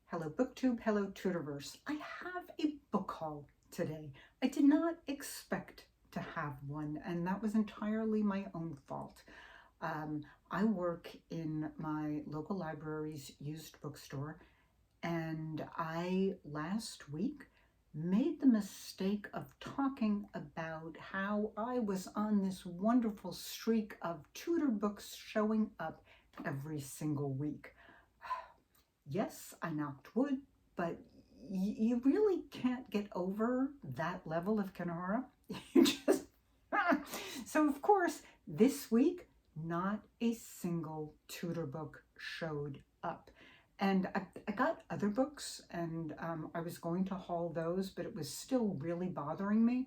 Hello BookTube, hello Tudorverse. I have a book haul today. I did not expect to have one, and that was entirely my own fault. I work in my local library's used bookstore, and I last week made the mistake of talking about how I was on this wonderful streak of Tudor books showing up every single week. Yes, I knocked wood, but you really can't get over that level of Kenora. You just so of course this week not a single Tudor book showed up, and I got other books, and I was going to haul those, but it was still really bothering me.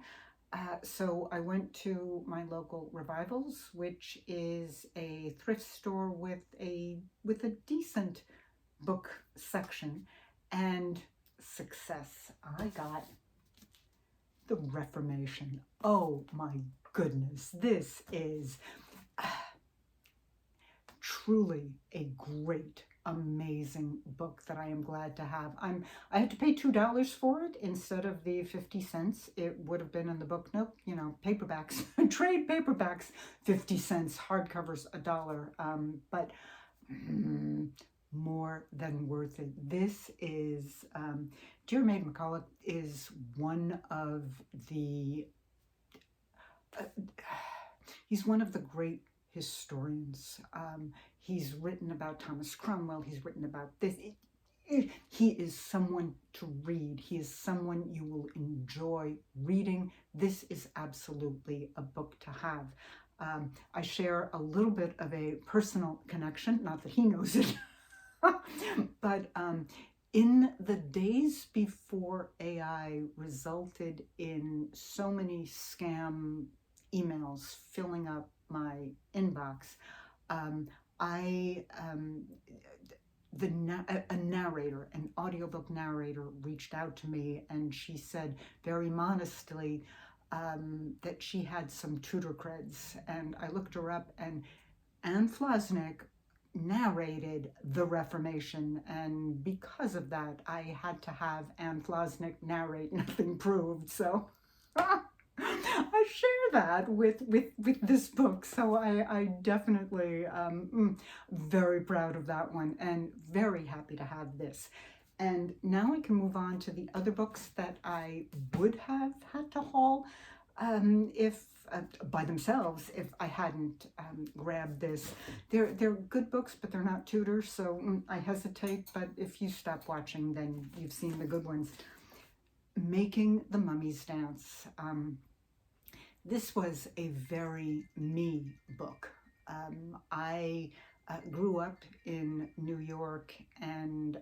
So I went to my local Revivals, which is a thrift store with a decent book section, and success. I got The Reformation. Oh my goodness, this is truly a great, amazing book that I am glad to have. I had to pay $2 for it instead of the 50 cents it would have been in the book nook. You know, paperbacks, trade paperbacks, 50 cents, hardcovers $1. But more than worth it. This is, Dear Maid McCulloch is one of the, uh, he's one of the great historians. He's written about Thomas Cromwell, he's written about this. He is someone to read. He is someone you will enjoy reading. This is absolutely a book to have. I share a little bit of a personal connection, not that he knows it, but in the days before AI resulted in so many scam emails filling up my inbox, a narrator, an audiobook narrator, reached out to me, and she said very modestly that she had some Tudor creds, and I looked her up, and Anne Flosnick narrated The Reformation, and because of that I had to have Anne Flosnick narrate Nothing Proved. So I share that with this book, so I definitely very proud of that one and very happy to have this. And now I can move on to the other books that I would have had to haul if by themselves if I hadn't grabbed this. They're good books, but they're not Tudors, so I hesitate. But if you stop watching, then you've seen the good ones. Making the Mummies Dance. This was a very me book. I grew up in New York, and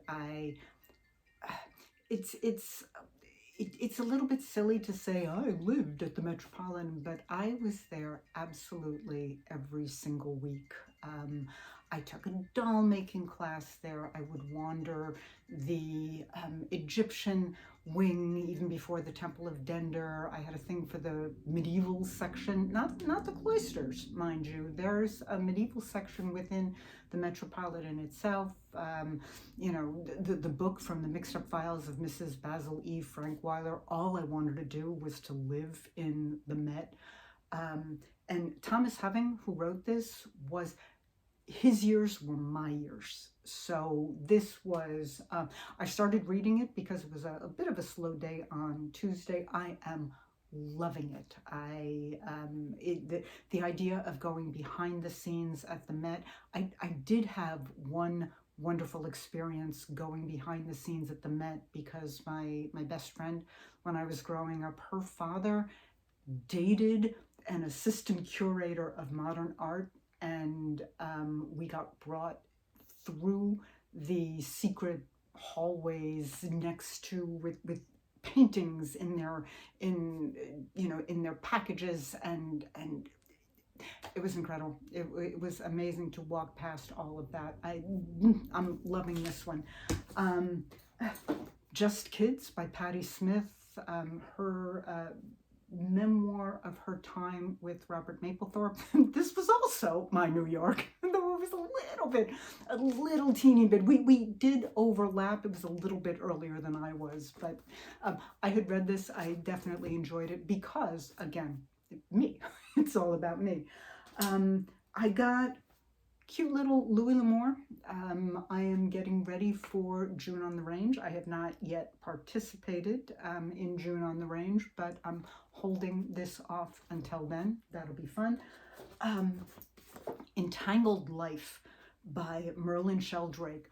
it's a little bit silly to say I lived at the Metropolitan, but I was there absolutely every single week. I took a doll making class there. I would wander the Egyptian wing even before the Temple of Dender. I had a thing for the medieval section, not the cloisters, mind you. There's a medieval section within the Metropolitan itself. You know, the book From the Mixed Up Files of Mrs. Basil E. Frankweiler. All I wanted to do was to live in the Met. And Thomas Hoving, who wrote this, his years were my years. So this was, I started reading it because it was a bit of a slow day on Tuesday. I am loving it. The idea of going behind the scenes at the Met. I did have one wonderful experience going behind the scenes at the Met, because my best friend, when I was growing up, her father dated an assistant curator of modern art, and we got brought through the secret hallways next to with paintings in their packages, and it was incredible. It was amazing to walk past all of that. I'm loving this one. Just Kids by Patti Smith. Her memoir of her time with Robert Mapplethorpe. This was also my New York, though it was a little teeny bit. We did overlap. It was a little bit earlier than I was, but I had read this. I definitely enjoyed it because, again, me. It's all about me. I got cute little Louis L'Amour. I am getting ready for June on the Range. I have not yet participated in June on the Range, but I'm holding this off until then. That'll be fun. Entangled Life by Merlin Sheldrake.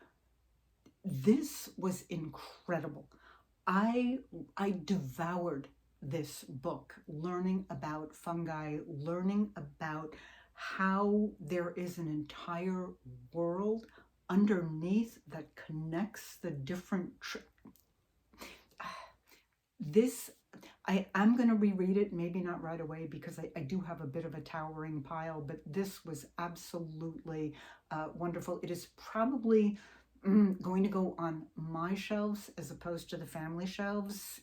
This was incredible. I devoured this book, learning about fungi, learning about how there is an entire world underneath that connects the different this I'm going to reread it, maybe not right away, because I do have a bit of a towering pile, but this was absolutely wonderful. It is probably going to go on my shelves as opposed to the family shelves.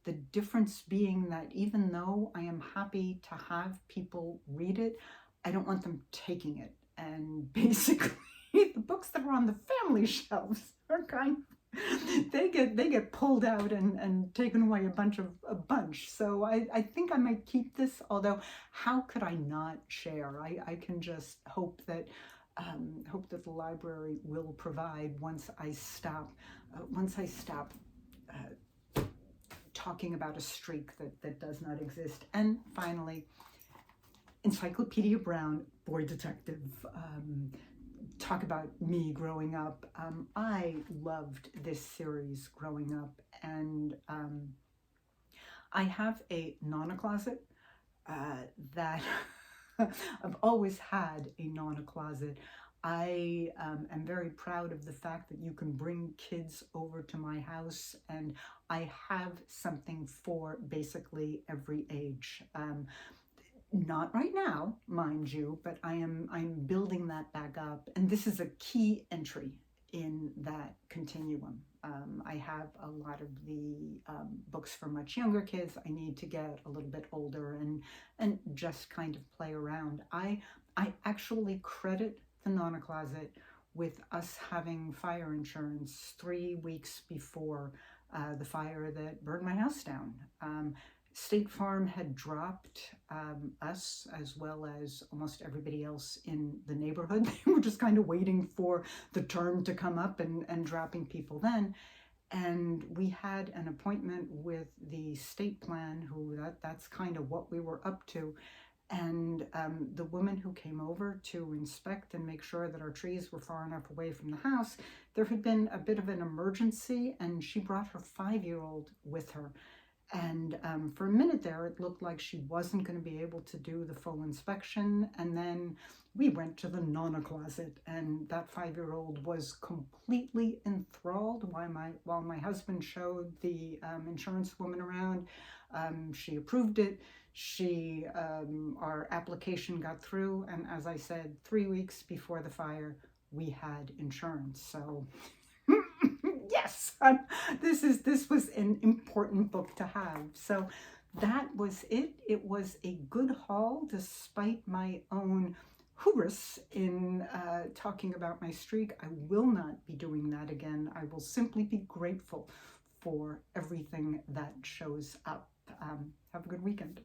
The difference being that even though I am happy to have people read it, I don't want them taking it. And basically, the books that are on the family shelves are kind of, they get pulled out and taken away a bunch. So I think I might keep this, although how could I not share? I can just hope that the library will provide once I stop talking about a streak that does not exist. And finally, Encyclopedia Brown, Boy Detective. Talk about me growing up. I loved this series growing up, and I have a Nana closet that I've always had a Nana closet. I am very proud of the fact that you can bring kids over to my house, and I have something for basically every age. Not right now, mind you, but I'm building that back up, and this is a key entry in that continuum. I have a lot of the books for much younger kids. I need to get a little bit older and just kind of play around. I actually credit the Nana Closet with us having fire insurance 3 weeks before the fire that burned my house down. State Farm had dropped us, as well as almost everybody else in the neighborhood. They were just kind of waiting for the term to come up and dropping people then. And we had an appointment with the state plan, who that's kind of what we were up to. And the woman who came over to inspect and make sure that our trees were far enough away from the house, there had been a bit of an emergency, and she brought her 5-year-old with her. And for a minute there, it looked like she wasn't going to be able to do the full inspection. And then we went to the Nana closet, and that 5-year-old was completely enthralled while my husband showed the insurance woman around. She approved it. Our application got through, and as I said, 3 weeks before the fire, we had insurance. So yes, this was an important book to have. So that was it. It was a good haul, despite my own hubris in talking about my streak. I will not be doing that again. I will simply be grateful for everything that shows up. Have a good weekend.